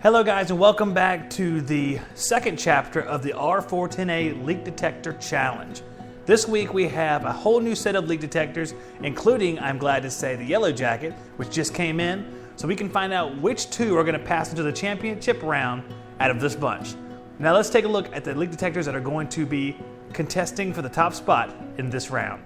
Hello guys, and welcome back to the second chapter of the R410A Leak Detector Challenge. This week we have a whole new set of leak detectors, including, I'm glad to say, the yellow jacket, which just came in, so we can find out which two are going to pass into the championship round out of this bunch. Now let's take a look at the leak detectors that are going to be contesting for the top spot in this round.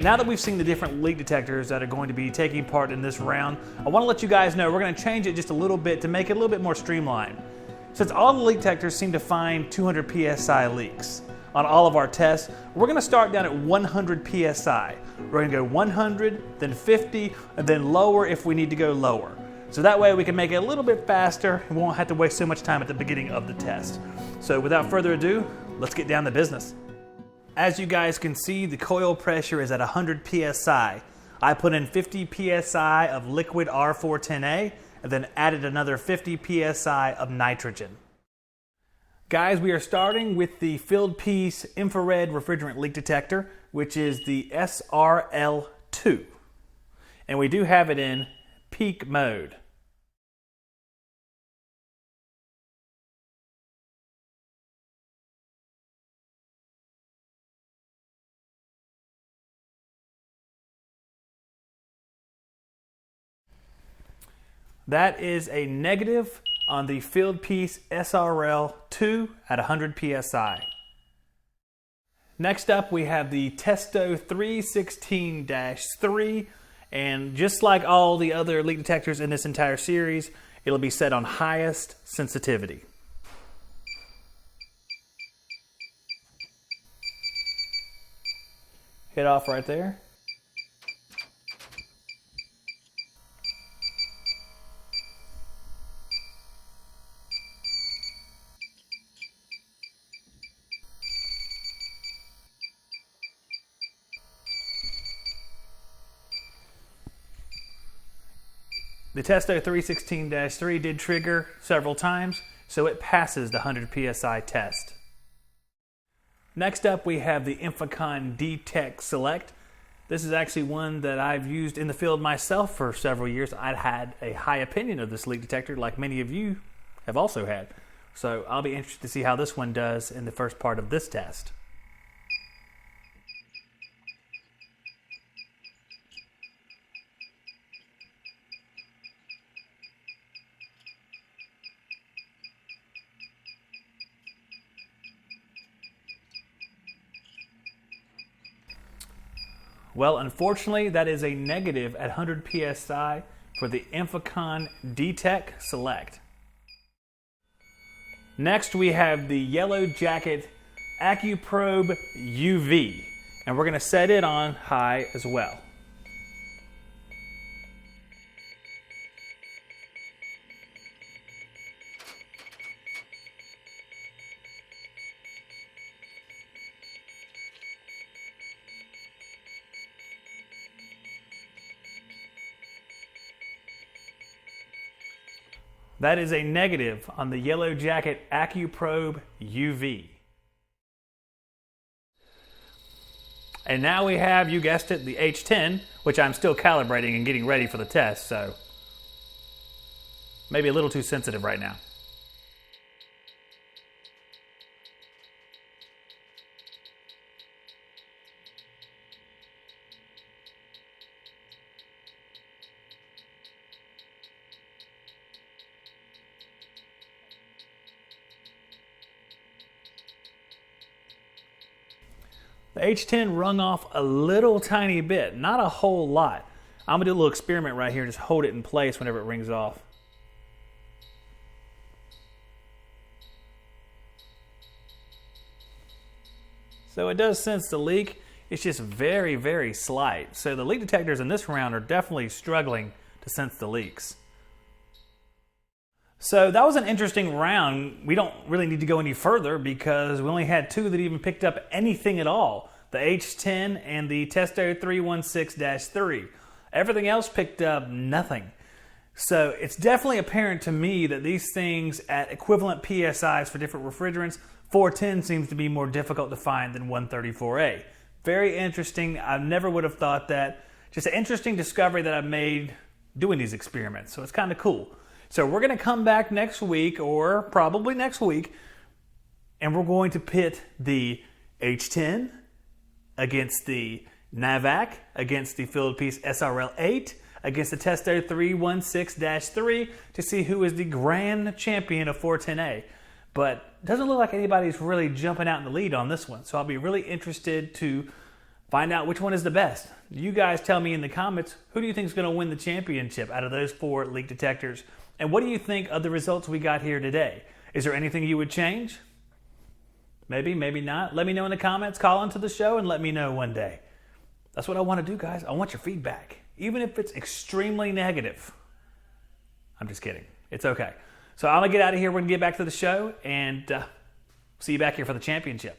Now that we've seen the different leak detectors that are going to be taking part in this round, I want to let you guys know we're going to change it just a little bit to make it a little bit more streamlined. Since all the leak detectors seem to find 200 psi leaks on all of our tests, we're going to start down at 100 psi. We're going to go 100, then 50, and then lower if we need to go lower. So that way we can make it a little bit faster and we won't have to waste so much time at the beginning of the test. So without further ado, let's get down to business. As you guys can see, the coil pressure is at 100 psi. I put in 50 psi of liquid R410A and then added another 50 psi of nitrogen. Guys, we are starting with the filled piece infrared refrigerant leak detector, which is the SRL2. And we do have it in peak mode. That is a negative on the filled piece SRL2 at 100 psi. Next up we have the Testo 316-3, and just like all the other leak detectors in this entire series, it'll be set on highest sensitivity. Hit off right there. The Testo 316-3 did trigger several times, so it passes the 100 psi test. Next up we have the Infocon D-Tech Select. This is actually one that I've used in the field myself for several years. I'd had a high opinion of this leak detector like many of you have also had. So I'll be interested to see how this one does in the first part of this test. Well, unfortunately, that is a negative at 100 psi for the Infocon D-Tech Select. Next, we have the Yellow Jacket AccuProbe UV, and we're going to set it on high as well. That is a negative on the Yellow Jacket AccuProbe UV. And now we have, you guessed it, the H10, which I'm still calibrating and getting ready for the test, so maybe a little too sensitive right now. The H10 rung off a little tiny bit, not a whole lot. I'm going to do a little experiment right here, just hold it in place whenever it rings off. So it does sense the leak, it's just very, very slight. So the leak detectors in this round are definitely struggling to sense the leaks. So that was an interesting round. We don't really need to go any further because we only had two that even picked up anything at all. The H10 and the Testo 316-3. Everything else picked up nothing. So it's definitely apparent to me that these things at equivalent PSIs for different refrigerants, 410 seems to be more difficult to find than 134A. Very interesting. I never would have thought that. Just an interesting discovery that I've made doing these experiments. So it's kind of cool. So we're going to come back next week, or probably next week, and we're going to pit the H10 against the NAVAC, against the Field Piece SRL8, against the Detector 316-3 to see who is the grand champion of 410A. But it doesn't look like anybody's really jumping out in the lead on this one. So I'll be really interested to find out which one is the best. You guys tell me in the comments, who do you think is going to win the championship out of those 4 leak detectors? And what do you think of the results we got here today? Is there anything you would change? Maybe, maybe not. Let me know in the comments. Call into the show and let me know one day. That's what I want to do, guys. I want your feedback. Even if it's extremely negative. I'm just kidding. It's okay. So I'm going to get out of here. We're going to get back to the show and see you back here for the championship.